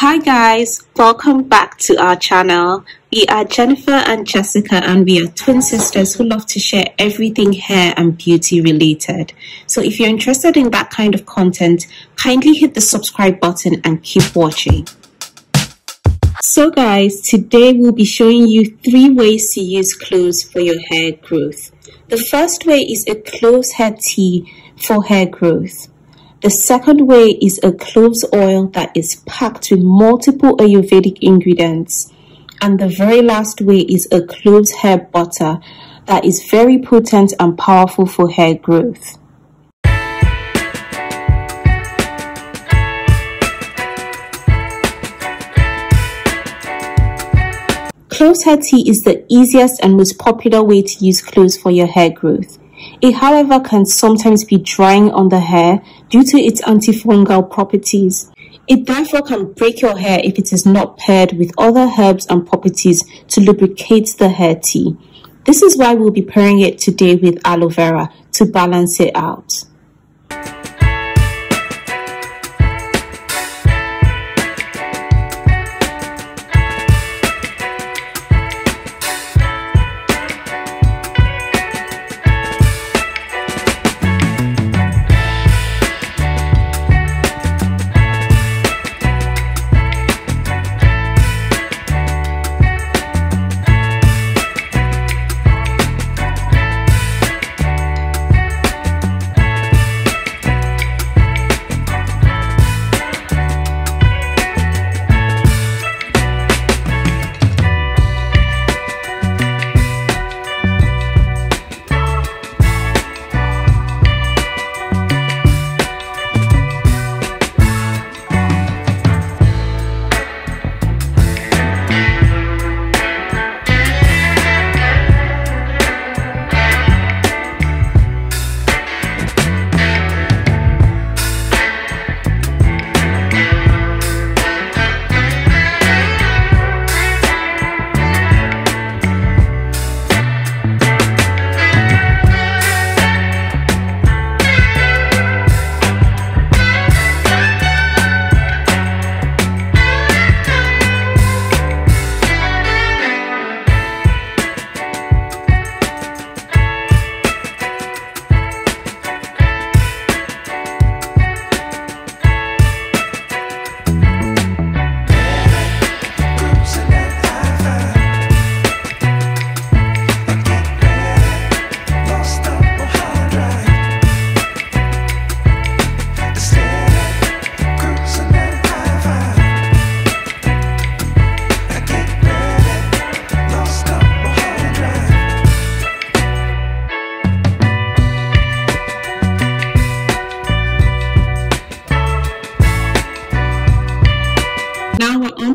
Hi guys, welcome back to our channel. We are Jennifer and Jessica, and we are twin sisters who love to share everything hair and beauty related. So if you're interested in that kind of content, kindly hit the subscribe button and keep watching. So guys, today we'll be showing you 3 ways to use cloves for your hair growth. The first way is a cloves hair tea for hair growth. The second way is a cloves oil that is packed with multiple Ayurvedic ingredients. And the very last way is a cloves hair butter that is very potent and powerful for hair growth. Cloves hair tea is the easiest and most popular way to use cloves for your hair growth. It, however, can sometimes be drying on the hair due to its antifungal properties. It therefore can break your hair if it is not paired with other herbs and properties to lubricate the hair tea. This is why we'll be pairing it today with aloe vera to balance it out.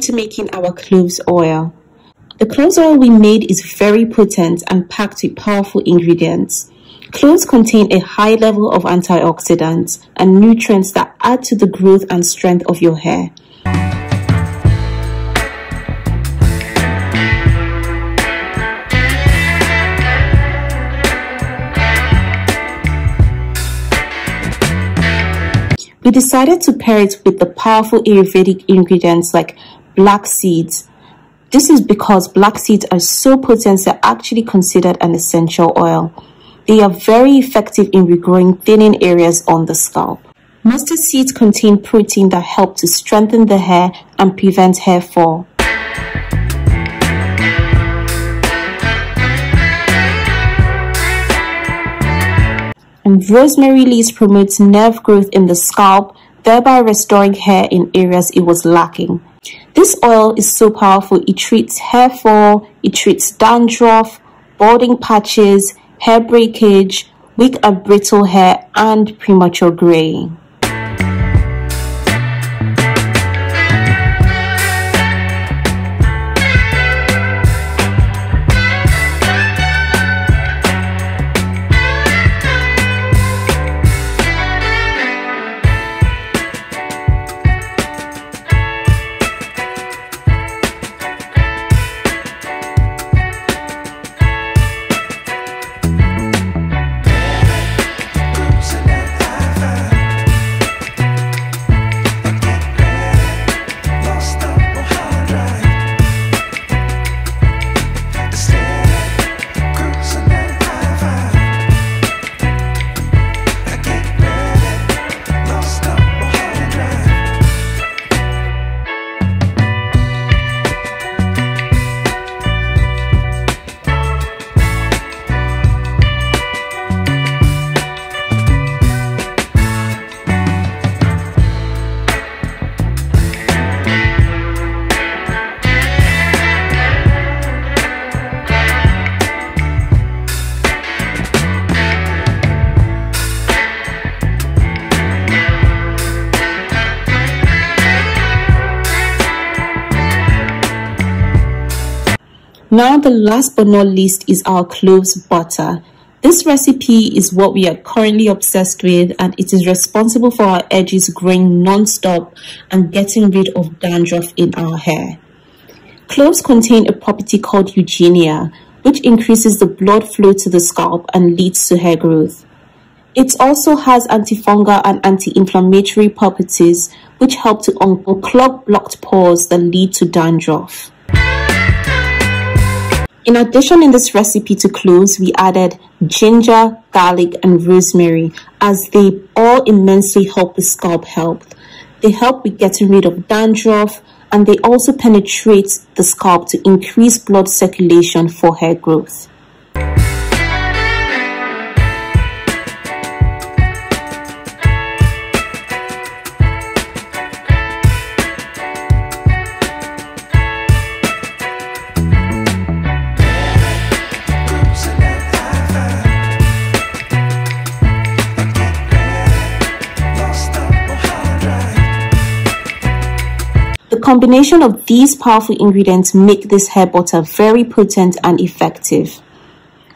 To making our cloves oil. The cloves oil we made is very potent and packed with powerful ingredients. Cloves contain a high level of antioxidants and nutrients that add to the growth and strength of your hair. We decided to pair it with the powerful Ayurvedic ingredients like black seeds. This is because black seeds are so potent they're actually considered an essential oil. They are very effective in regrowing thinning areas on the scalp. Mustard seeds contain protein that help to strengthen the hair and prevent hair fall. And rosemary leaves promotes nerve growth in the scalp, thereby restoring hair in areas it was lacking. This oil is so powerful, it treats hair fall, it treats dandruff, balding patches, hair breakage, weak and brittle hair, and premature graying. Now the last but not least is our cloves butter. This recipe is what we are currently obsessed with, and it is responsible for our edges growing non-stop and getting rid of dandruff in our hair. Cloves contain a property called eugenia, which increases the blood flow to the scalp and leads to hair growth. It also has antifungal and anti-inflammatory properties, which help to unclog blocked pores that lead to dandruff. In addition, in this recipe to cloves, we added ginger, garlic, and rosemary, as they all immensely help with scalp health. They help with getting rid of dandruff, and they also penetrate the scalp to increase blood circulation for hair growth. The combination of these powerful ingredients make this hair butter very potent and effective.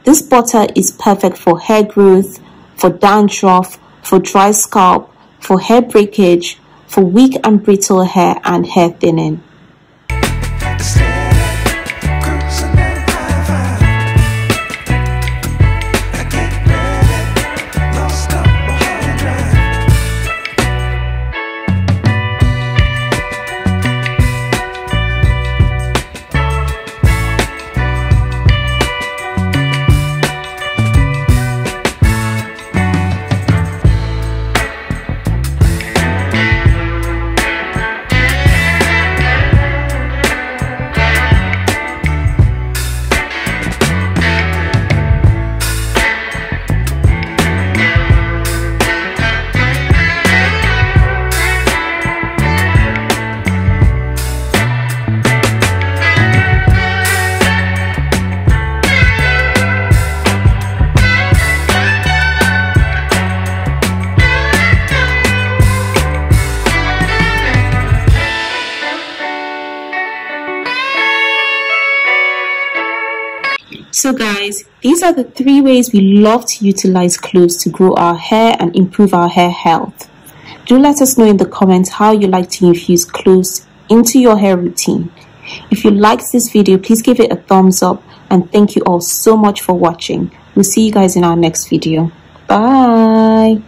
This butter is perfect for hair growth, for dandruff, for dry scalp, for hair breakage, for weak and brittle hair, and hair thinning. So guys, these are the 3 ways we love to utilize cloves to grow our hair and improve our hair health. Do let us know in the comments how you like to infuse cloves into your hair routine. If you liked this video, please give it a thumbs up, and thank you all so much for watching. We'll see you guys in our next video. Bye.